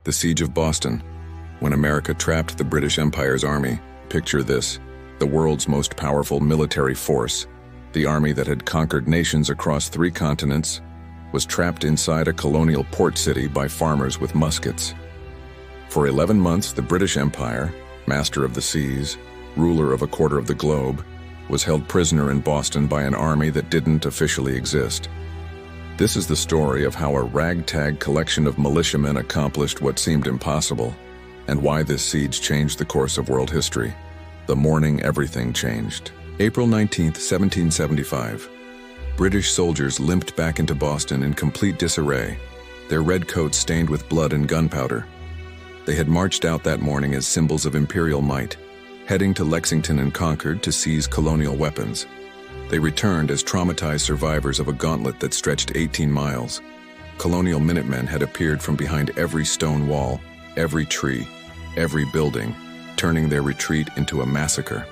The Siege of Boston. When America trapped the British Empire's army, picture this: the world's most powerful military force, the army that had conquered nations across 3 continents, was trapped inside a colonial port city by farmers with muskets. For 11 months, the British Empire, master of the seas, ruler of a quarter of the globe, was held prisoner in Boston by an army that didn't officially exist. This is the story of how a ragtag collection of militiamen accomplished what seemed impossible, and why this siege changed the course of world history. The morning everything changed. April 19, 1775. British soldiers limped back into Boston in complete disarray, their red coats stained with blood and gunpowder. They had marched out that morning as symbols of imperial might, heading to Lexington and Concord to seize colonial weapons. They returned as traumatized survivors of a gauntlet that stretched 18 miles. Colonial Minutemen had appeared from behind every stone wall, every tree, every building, turning their retreat into a massacre.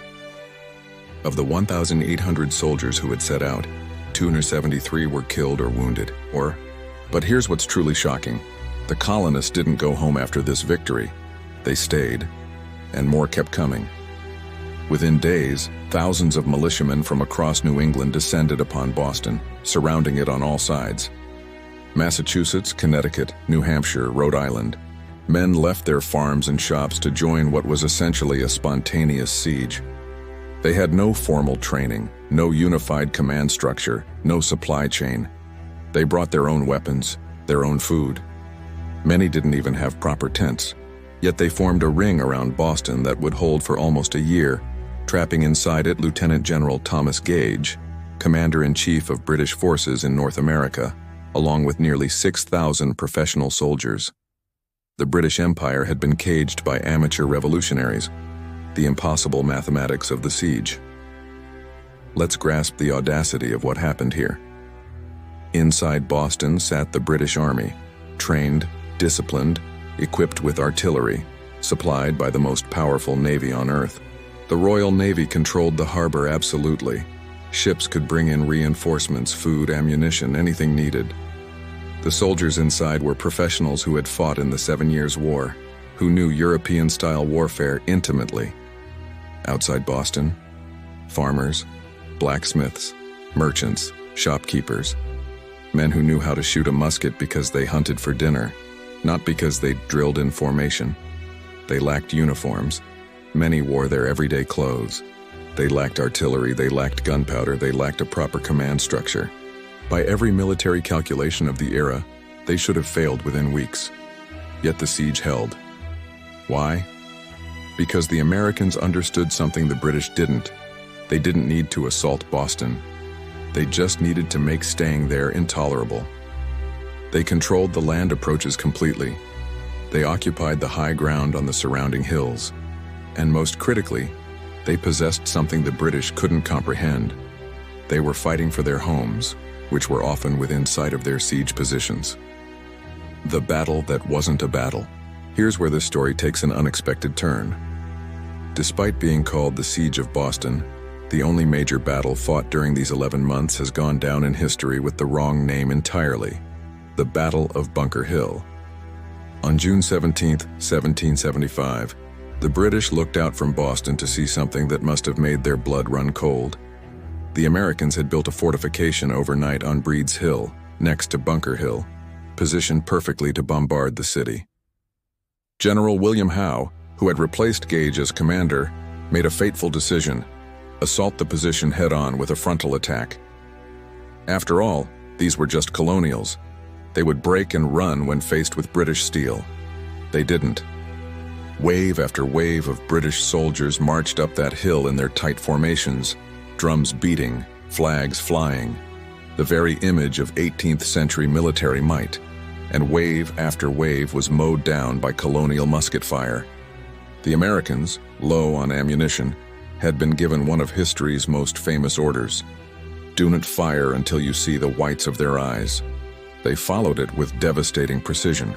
Of the 1,800 soldiers who had set out, 273 were killed or wounded. But here's what's truly shocking. The colonists didn't go home after this victory. They stayed, and more kept coming. Within days, thousands of militiamen from across New England descended upon Boston, surrounding it on all sides. Massachusetts, Connecticut, New Hampshire, Rhode Island. Men left their farms and shops to join what was essentially a spontaneous siege. They had no formal training, no unified command structure, no supply chain. They brought their own weapons, their own food. Many didn't even have proper tents, yet they formed a ring around Boston that would hold for almost a year, trapping inside it Lieutenant General Thomas Gage, Commander-in-Chief of British forces in North America, along with nearly 6,000 professional soldiers. The British Empire had been caged by amateur revolutionaries, the impossible mathematics of the siege. Let's grasp the audacity of what happened here. Inside Boston sat the British Army, trained, disciplined, equipped with artillery, supplied by the most powerful navy on Earth. The Royal Navy controlled the harbor absolutely. Ships could bring in reinforcements, food, ammunition, anything needed. The soldiers inside were professionals who had fought in the 7 Years' War, who knew European-style warfare intimately. Outside Boston, farmers, blacksmiths, merchants, shopkeepers, men who knew how to shoot a musket because they hunted for dinner, not because they drilled in formation. They lacked uniforms. Many wore their everyday clothes. They lacked artillery, they lacked gunpowder, they lacked a proper command structure. By every military calculation of the era, they should have failed within weeks. Yet the siege held. Why? Because the Americans understood something the British didn't. They didn't need to assault Boston. They just needed to make staying there intolerable. They controlled the land approaches completely. They occupied the high ground on the surrounding hills. And most critically, they possessed something the British couldn't comprehend. They were fighting for their homes, which were often within sight of their siege positions. The battle that wasn't a battle. Here's where this story takes an unexpected turn. Despite being called the Siege of Boston, the only major battle fought during these 11 months has gone down in history with the wrong name entirely: the Battle of Bunker Hill. On June 17, 1775, the British looked out from Boston to see something that must have made their blood run cold. The Americans had built a fortification overnight on Breed's Hill, next to Bunker Hill, positioned perfectly to bombard the city. General William Howe, who had replaced Gage as commander, made a fateful decision: assault the position head-on with a frontal attack. After all, these were just colonials. They would break and run when faced with British steel. They didn't. Wave after wave of British soldiers marched up that hill in their tight formations, drums beating, flags flying, the very image of 18th century military might, and wave after wave was mowed down by colonial musket fire. The Americans, low on ammunition, had been given one of history's most famous orders: do not fire until you see the whites of their eyes. They followed it with devastating precision.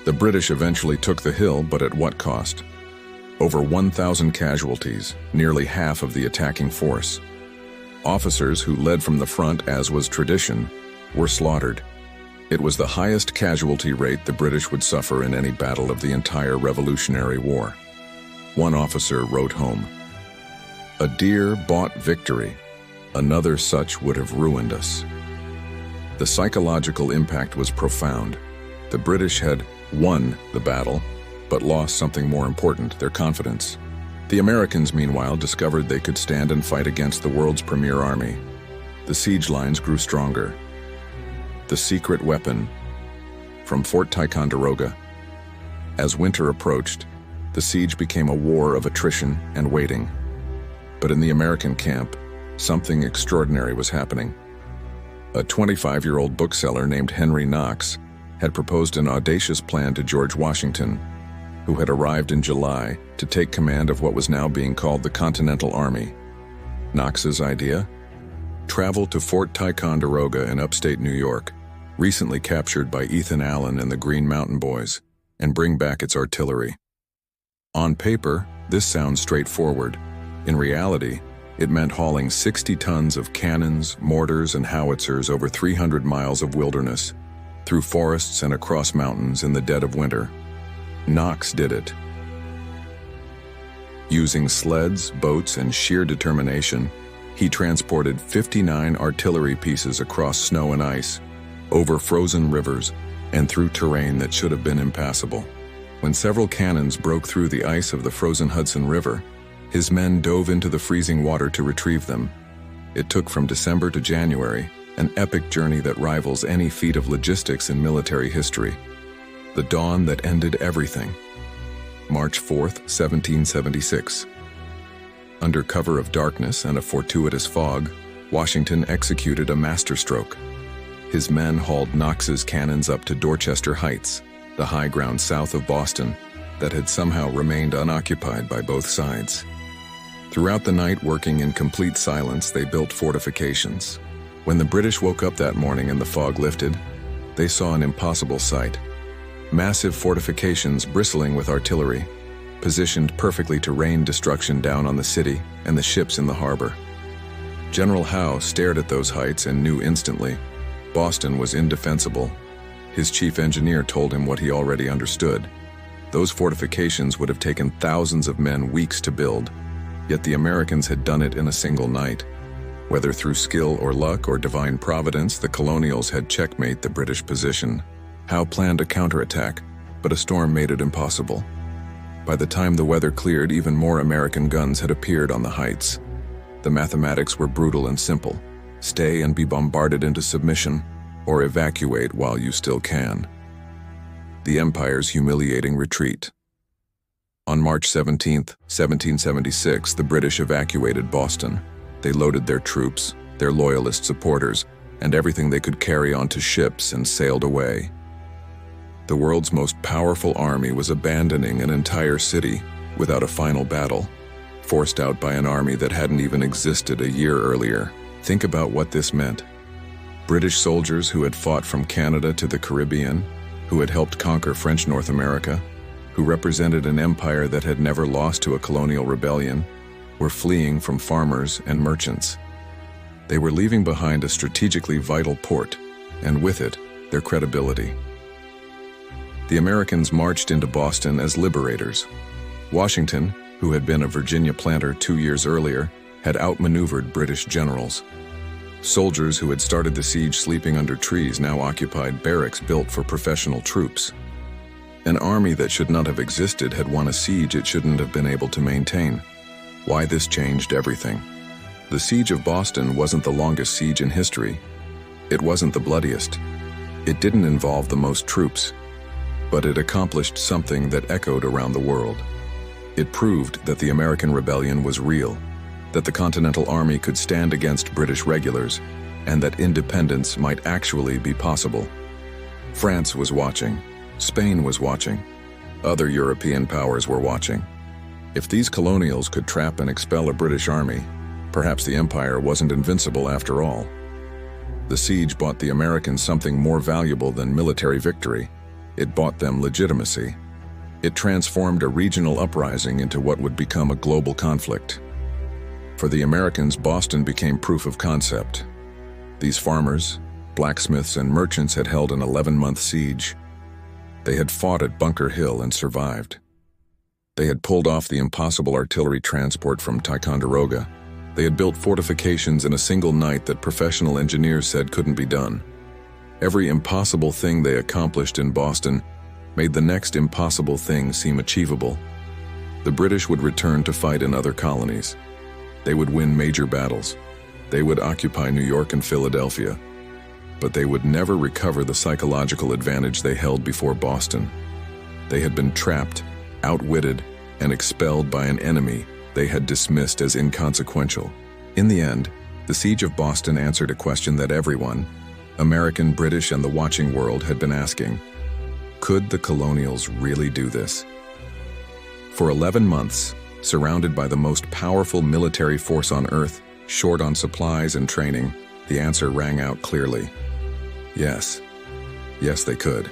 The British eventually took the hill, but at what cost? Over 1,000 casualties, nearly half of the attacking force. Officers who led from the front, as was tradition, were slaughtered. It was the highest casualty rate the British would suffer in any battle of the entire Revolutionary War. One officer wrote home, "A dear-bought victory. Another such would have ruined us." The psychological impact was profound. The British had won the battle, but lost something more important, their confidence. The Americans, meanwhile, discovered they could stand and fight against the world's premier army. The siege lines grew stronger. The secret weapon from Fort Ticonderoga. As winter approached, the siege became a war of attrition and waiting. But in the American camp, something extraordinary was happening. A 25-year-old bookseller named Henry Knox had proposed an audacious plan to George Washington, who had arrived in July to take command of what was now being called the Continental Army. Knox's idea? Travel to Fort Ticonderoga in upstate New York, recently captured by Ethan Allen and the Green Mountain Boys, and bring back its artillery. On paper, this sounds straightforward. In reality, it meant hauling 60 tons of cannons, mortars, and howitzers over 300 miles of wilderness, through forests and across mountains in the dead of winter. Knox did it. Using sleds, boats, and sheer determination, he transported 59 artillery pieces across snow and ice, over frozen rivers, and through terrain that should have been impassable. When several cannons broke through the ice of the frozen Hudson River, his men dove into the freezing water to retrieve them. It took from December to January, an epic journey that rivals any feat of logistics in military history. The dawn that ended everything. March 4th, 1776. Under cover of darkness and a fortuitous fog, Washington executed a masterstroke. His men hauled Knox's cannons up to Dorchester Heights, the high ground south of Boston that had somehow remained unoccupied by both sides. Throughout the night, working in complete silence, they built fortifications. When the British woke up that morning and the fog lifted, they saw an impossible sight. Massive fortifications bristling with artillery, positioned perfectly to rain destruction down on the city and the ships in the harbor. General Howe stared at those heights and knew instantly Boston was indefensible. His chief engineer told him what he already understood. Those fortifications would have taken thousands of men weeks to build, yet the Americans had done it in a single night. Whether through skill or luck or divine providence, the colonials had checkmate the British position. Howe planned a counterattack, but a storm made it impossible. By the time the weather cleared, even more American guns had appeared on the heights. The mathematics were brutal and simple. Stay and be bombarded into submission, or evacuate while you still can. The Empire's humiliating retreat. On March 17, 1776, the British evacuated Boston. They loaded their troops, their loyalist supporters, and everything they could carry onto ships and sailed away. The world's most powerful army was abandoning an entire city without a final battle, forced out by an army that hadn't even existed a year earlier. Think about what this meant. British soldiers who had fought from Canada to the Caribbean, who had helped conquer French North America, who represented an empire that had never lost to a colonial rebellion, were fleeing from farmers and merchants. They were leaving behind a strategically vital port, and with it, their credibility. The Americans marched into Boston as liberators. Washington, who had been a Virginia planter 2 years earlier, had outmaneuvered British generals. Soldiers who had started the siege sleeping under trees now occupied barracks built for professional troops. An army that should not have existed had won a siege it shouldn't have been able to maintain. Why this changed everything. The siege of Boston wasn't the longest siege in history. It wasn't the bloodiest. It didn't involve the most troops. But it accomplished something that echoed around the world. It proved that the American rebellion was real, that the Continental Army could stand against British regulars, and that independence might actually be possible. France was watching. Spain was watching. Other European powers were watching. If these colonials could trap and expel a British army, perhaps the empire wasn't invincible after all. The siege bought the Americans something more valuable than military victory. It bought them legitimacy. It transformed a regional uprising into what would become a global conflict. For the Americans, Boston became proof of concept. These farmers, blacksmiths and merchants had held an 11-month siege. They had fought at Bunker Hill and survived. They had pulled off the impossible artillery transport from Ticonderoga. They had built fortifications in a single night that professional engineers said couldn't be done. Every impossible thing they accomplished in Boston made the next impossible thing seem achievable. The British would return to fight in other colonies. They would win major battles. They would occupy New York and Philadelphia. But they would never recover the psychological advantage they held before Boston. They had been trapped, outwitted, and expelled by an enemy they had dismissed as inconsequential. In the end, the siege of Boston answered a question that everyone, American, British, and the watching world, had been asking. Could the colonials really do this? For 11 months, surrounded by the most powerful military force on Earth, short on supplies and training, the answer rang out clearly. Yes. Yes, they could.